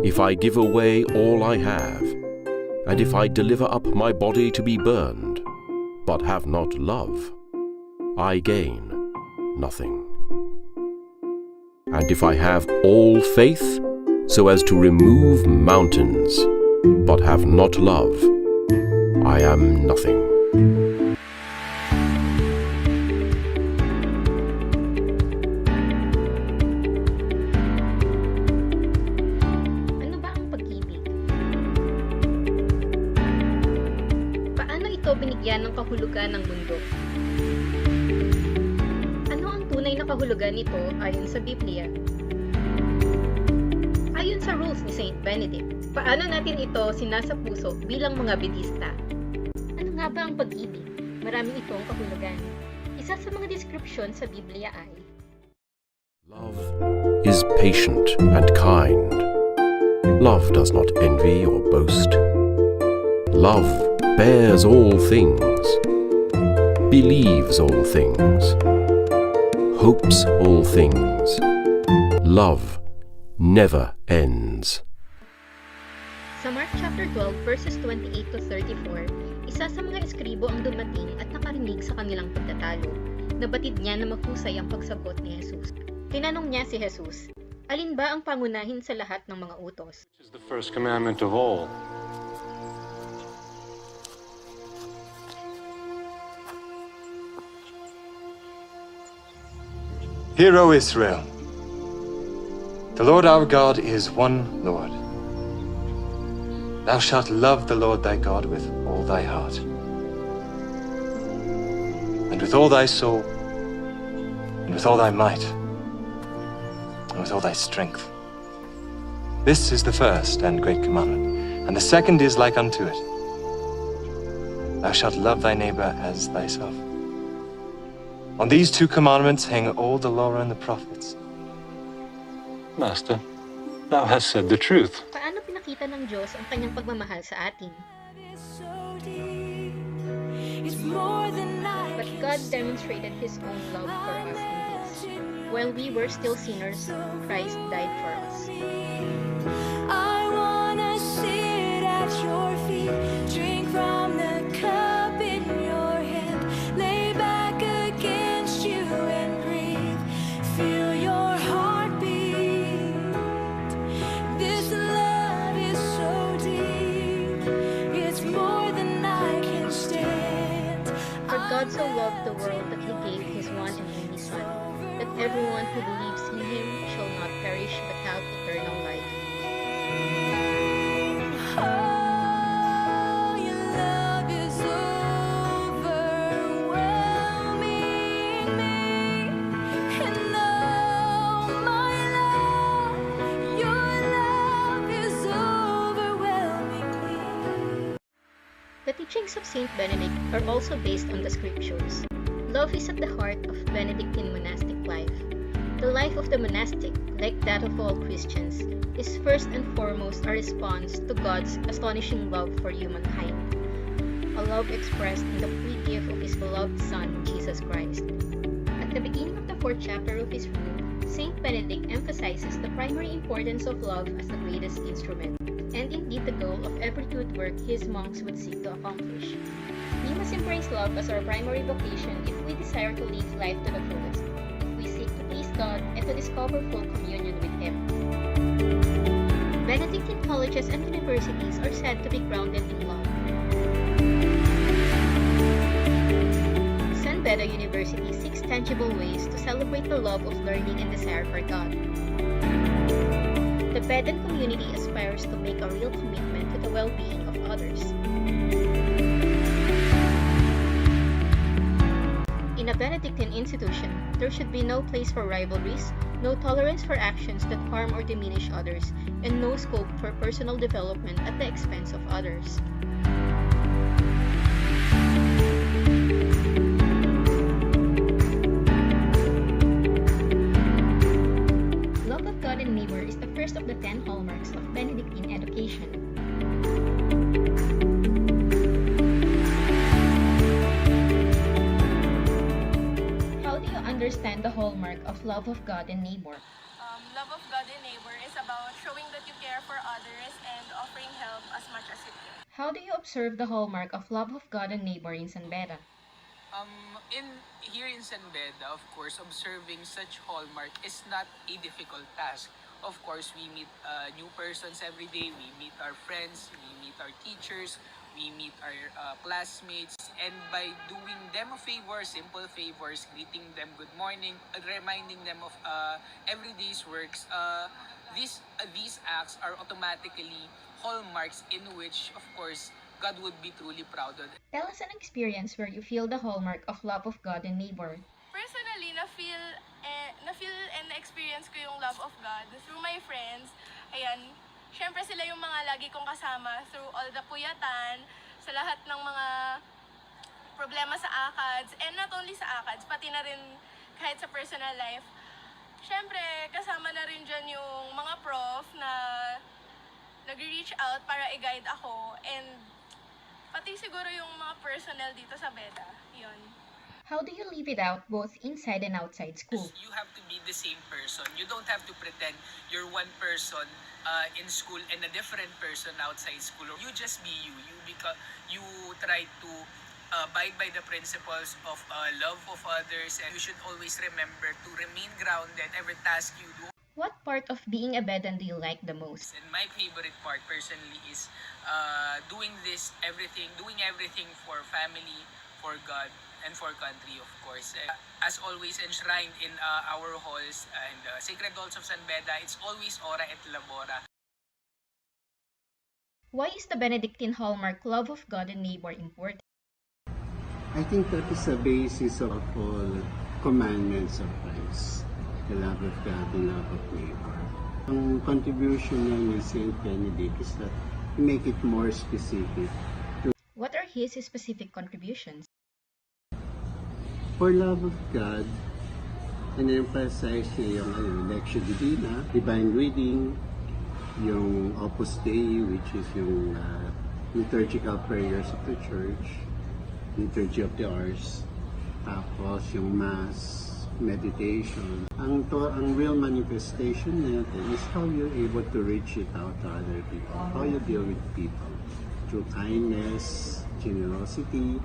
If I give away all I have, and if I deliver up my body to be burned, but have not love, I gain nothing. And if I have all faith, so as to remove mountains, but have not love, I am nothing. Ano ba ang pag-ibig? Paano ito binigyan ng kahulugan ng mundo? Ano ang tunay na kahulugan nito ayon sa Biblia? Ayon sa rules ni Saint Benedict, paano natin ito sinasapuso bilang mga Budista? Ano nga ba ang pag-ibig? Marami itong kahulugan. Isa sa mga description sa Biblia ay Love is patient and kind. Love does not envy or boast. Love bears all things, believes all things, hopes all things. Love never ends. Sa Mark chapter 12 verses 28 to 34, isa sa mga eskribo ang dumating at nakarinig sa kanilang pagtatalo. Nabatid niya na mahusay ang pagsagot ni Jesus. Tinanong niya si Jesus, alin ba ang pangunahin sa lahat ng mga utos? This is the first commandment of all. Hear, O Israel, the Lord our God is one Lord. Thou shalt love the Lord thy God with all thy heart, and with all thy soul, and with all thy might, and with all thy strength. This is the first and great commandment, and the second is like unto it. Thou shalt love thy neighbor as thyself. On these two commandments hang all the law and the prophets. Master, thou hast said the truth. Paano pinakita ng Diyos ang kanyang pagmamahal sa atin? But God demonstrated His own love for us in this. While we were still sinners, Christ died for us. I wanna sit at your feet, drink from the cup in your hand, lay back against you and breathe, feel your heartbeat. This love is so deep, it's more than I can stand. For God so loved the world that He gave His one and only Son, that everyone who believes in Him shall not perish but have eternal life. Oh, your love is overwhelming me, and oh, my love, your love is overwhelming me. The teachings of Saint Benedict are also based on the scriptures. Love is at the heart of Benedictine monastic life. The life of the monastic, like that of all Christians, is first and foremost a response to God's astonishing love for humankind. A love expressed in the free gift of His beloved Son, Jesus Christ. At the beginning of the 4th chapter of his rule, Saint Benedict emphasizes the primary importance of love as the greatest instrument, and indeed the goal of every good work his monks would seek to accomplish. We must embrace love as our primary vocation if we desire to live life to the fullest, if we seek to please God and to discover full communion with Him. Benedictine colleges and universities are said to be grounded in love. San Beda University seeks tangible ways to celebrate the love of learning and desire for God. The Bedan community aspires to make a real commitment to the well-being of others. In a Benedictine institution, there should be no place for rivalries, no tolerance for actions that harm or diminish others, and no scope for personal development at the expense of others. Love of God and neighbor is the first of the 10 hallmarks of Benedictine education. Understand the hallmark of love of God and neighbor. Love of God and neighbor is about showing that you care for others and offering help as much as you can. How do you observe the hallmark of love of God and neighbor in San Beda? Here in San Beda, of course, observing such hallmark is not a difficult task. Of course, we meet new persons every day. We meet our friends, we meet our teachers, we meet our classmates, and by doing them a favor, simple favors, greeting them good morning, reminding them of everyday's works, these acts are automatically hallmarks in which, of course, God would be truly proud of. Tell us an experience where you feel the hallmark of love of God and neighbor. Personally, na-feel and na-experience ko yung love of God through my friends. Ayan, syempre sila yung mga lagi kong kasama through all the puyatan, sa lahat ng mga problema sa ACADS, and not only sa ACADS, pati na rin kahit sa personal life. Syempre, kasama na rin dyan yung mga prof na nag-reach out para i-guide ako, and pati siguro yung mga personnel dito sa Beda. Yun. How do you live it out both inside and outside school? You have to be the same person. You don't have to pretend you're one person in school and a different person outside school. You just be you. You try to abide by the principles of love of others, and you should always remember to remain grounded every task you do. What part of being a Bedan do you like the most? And my favorite part personally is doing everything for family, for God, and for country, of course. As always enshrined in our halls and Sacred Halls of San Beda, it's always Ora et Labora. Why is the Benedictine hallmark love of God and neighbor important? I think that is the basis of all commandments of Christ, the love of God and love of neighbor. Ang contribution ni Saint Benedict is that he make it more specific. What are his specific contributions? For love of God, in-emphasize niya yung Lectio Divina, Divine Reading, yung Opus Dei, which is yung liturgical prayers of the Church, Liturgy of the Hours, tapos yung Mass, meditation. Ang real manifestation natin is how you're able to reach it out to other people, how you deal with people, through kindness, generosity,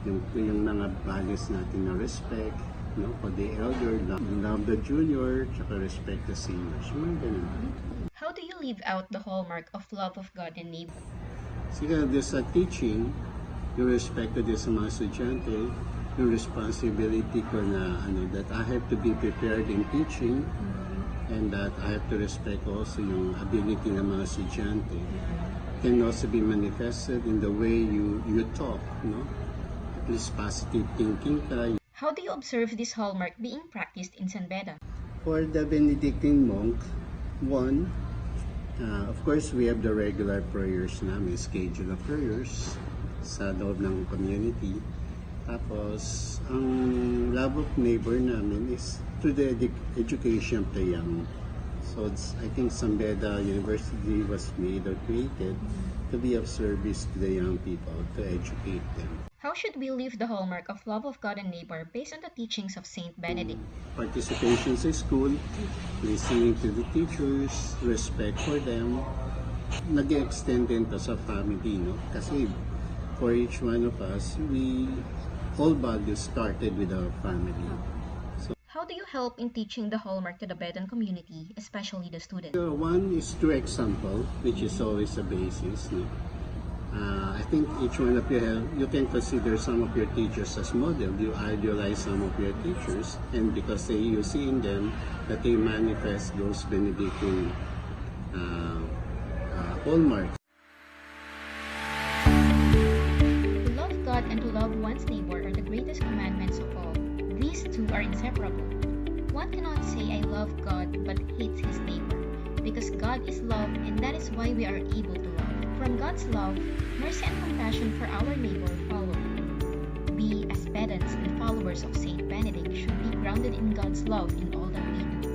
yung mga values natin na respect, no, for the elder, love the junior, tsaka respect the seniors. Mga ganun. How do you live out the hallmark of love of God and neighbor? Sige, there's a teaching, yung respect ko din sa mga estudyante, yung responsibility ko na that I have to be prepared in teaching, and that I have to respect also yung ability ng mga estudyante. Can also be manifested in the way you talk, no? At least positive thinking ka. How do you observe this hallmark being practiced in San Beda? For the Benedictine monk, one, of course, we have the regular prayers namin, schedule of prayers sa loob ng community. Tapos, ang love of neighbor namin is through the education of the young. So, I think San Beda University was made or created to be of service to the young people, to educate them. How should we live the hallmark of love of God and neighbor based on the teachings of Saint Benedict? Participation sa school, listening to the teachers, respect for them, nag-extend din to sa family, no? Kasi for each one of us, all values started with our family. So, How do you help in teaching the hallmark to the Bedan community, especially the students? one is through example, which is always a basis, no? I think each one of you can consider some of your teachers as model. You idealize some of your teachers, and because you see in them that they manifest those Benedictine hallmarks. To love God and to love one's neighbor are the greatest commandments of all. These two are inseparable. One cannot say I love God but hates his neighbor, because God is love, and that is why we are able to love. From God's love, mercy and compassion for our neighbor follow. We, as pedants and followers of Saint Benedict, should be grounded in God's love in all that we do.